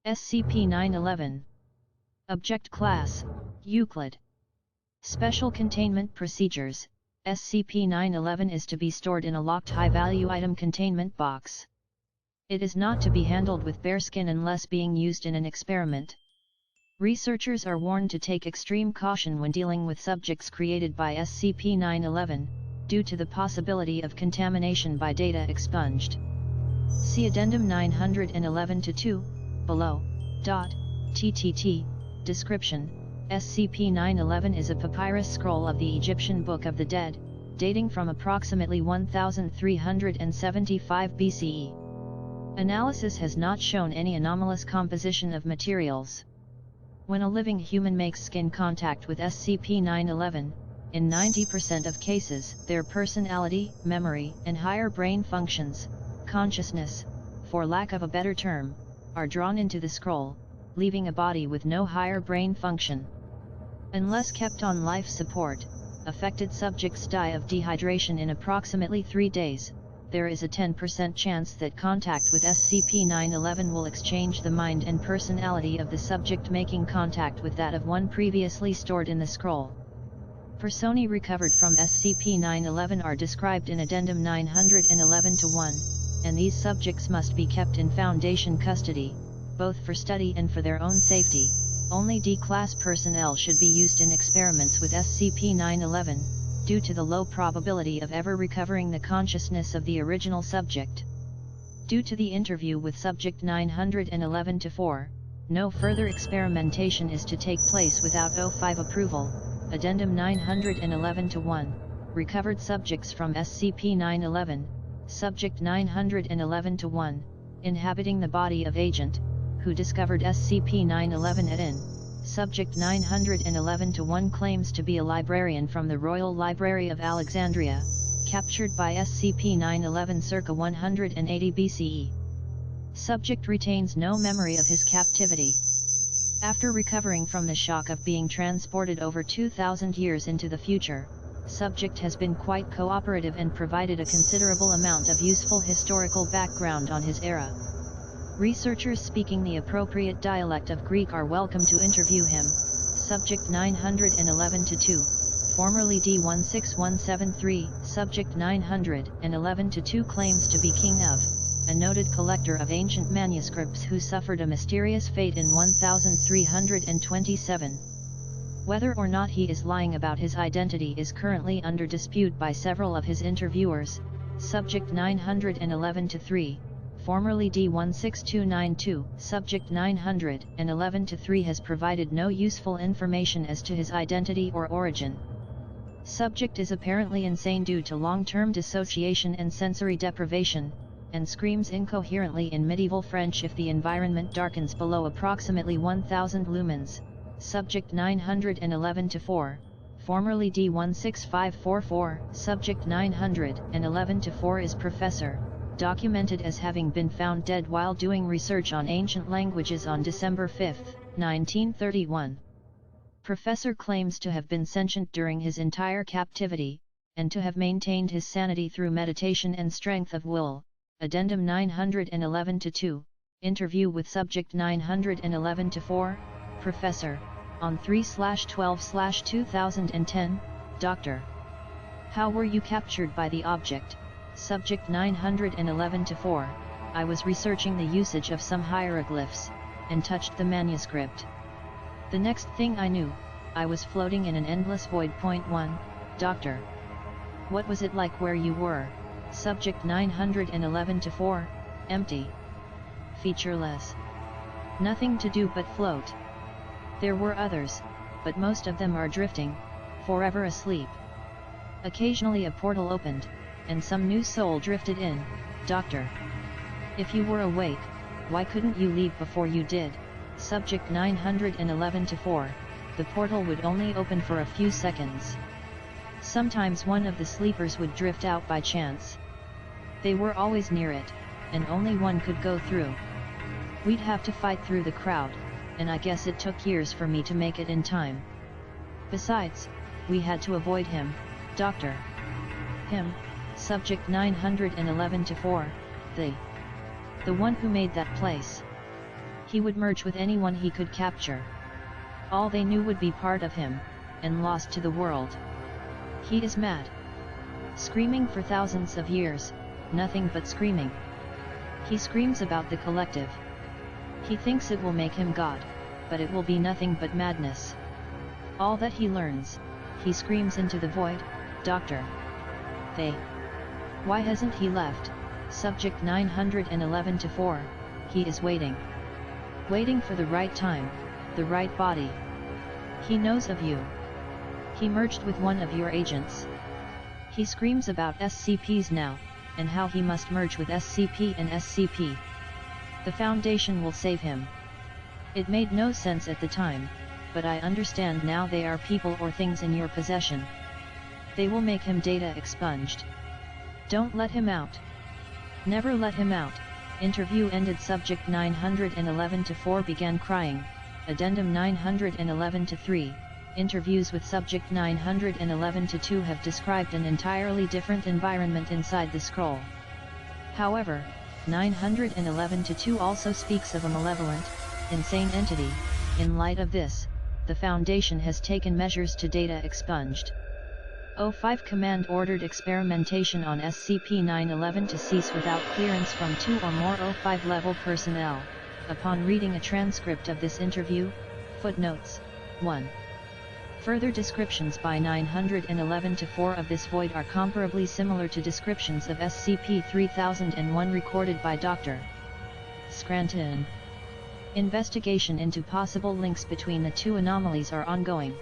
SCP-911. Object Class: Euclid. Special Containment Procedures: SCP-911 is to be stored in a locked high-value item containment box. It is not to be handled with bare skin unless being used in an experiment. Researchers are warned to take extreme caution when dealing with subjects created by SCP-911, due to the possibility of contamination by data expunged. See Addendum 911-2, below. TTT. Description: SCP-911 is a papyrus scroll of the Egyptian Book of the Dead, dating from approximately 1375 BCE. Analysis has not shown any anomalous composition of materials. When a living human makes skin contact with SCP-911, in 90% of cases, their personality, memory, and higher brain functions, consciousness, for lack of a better term, are drawn into the scroll, leaving a body with no higher brain function. Unless kept on life support, affected subjects die of dehydration in approximately 3 days. There is a 10% chance that contact with SCP-911 will exchange the mind and personality of the subject making contact with that of one previously stored in the scroll. Personae recovered from SCP-911 are described in Addendum 911-1, and these subjects must be kept in Foundation custody, both for study and for their own safety. Only D-Class personnel should be used in experiments with SCP-911, due to the low probability of ever recovering the consciousness of the original subject. Due to the interview with Subject 911-4, no further experimentation is to take place without O5 approval. Addendum 911-1, recovered subjects from SCP-911, Subject 911-1, inhabiting the body of Agent, who discovered SCP-911 at IN. Subject 911-1 claims to be a librarian from the Royal Library of Alexandria, captured by SCP-911 circa 180 BCE. Subject retains no memory of his captivity. After recovering from the shock of being transported over 2,000 years into the future, subject has been quite cooperative and provided a considerable amount of useful historical background on his era. Researchers speaking the appropriate dialect of Greek are welcome to interview him. Subject 911-2, formerly D16173, Subject 911-2 claims to be king of, a noted collector of ancient manuscripts who suffered a mysterious fate in 1327. Whether or not he is lying about his identity is currently under dispute by several of his interviewers. Subject 911-3, formerly D16292, Subject 911-3 has provided no useful information as to his identity or origin. Subject is apparently insane due to long-term dissociation and sensory deprivation, and screams incoherently in medieval French if the environment darkens below approximately 1000 lumens. Subject 911-4, formerly D16544, Subject 911-4 is Professor, documented as having been found dead while doing research on ancient languages on December 5, 1931. Professor claims to have been sentient during his entire captivity, and to have maintained his sanity through meditation and strength of will. Addendum 911-2, interview with Subject 911-4, Professor, on 3/12/2010, Dr. How were you captured by the object? Subject 911-4, I was researching the usage of some hieroglyphs, and touched the manuscript. The next thing I knew, I was floating in an endless void. 1, Doctor. What was it like where you were? Subject 911-4, empty. Featureless. Nothing to do but float. There were others, but most of them are drifting, forever asleep. Occasionally a portal opened, and some new soul drifted in. Doctor. If you were awake, why couldn't you leave before you did? Subject 911-4, the portal would only open for a few seconds. Sometimes one of the sleepers would drift out by chance. They were always near it, and only one could go through. We'd have to fight through the crowd, and I guess it took years for me to make it in time. Besides, we had to avoid him, Doctor. Him? Subject 911-4, the one who made that place. He would merge with anyone he could capture. All they knew would be part of him, and lost to the world. He is mad. Screaming for thousands of years, nothing but screaming. He screams about the collective. He thinks it will make him God, but it will be nothing but madness. All that he learns, he screams into the void, Doctor. They. Why hasn't he left? Subject 911-4, he is waiting. Waiting for the right time, the right body. He knows of you. He merged with one of your agents. He screams about SCPs now, and how he must merge with SCP and SCP. The Foundation will save him. It made no sense at the time, but I understand now they are people or things in your possession. They will make him data expunged. Don't let him out. Never let him out. Interview ended. Subject 911-4 began crying. Addendum 911-3. Interviews with Subject 911-2 have described an entirely different environment inside the scroll. However, 911-2 also speaks of a malevolent, insane entity. In light of this, the Foundation has taken measures to data expunged. O5 Command ordered experimentation on SCP-911 to cease without clearance from 2 or more O5 level personnel. Upon reading a transcript of this interview, footnotes, 1. Further descriptions by 911-4 of this void are comparably similar to descriptions of SCP-3001 recorded by Dr. Scranton. Investigation into possible links between the two anomalies are ongoing.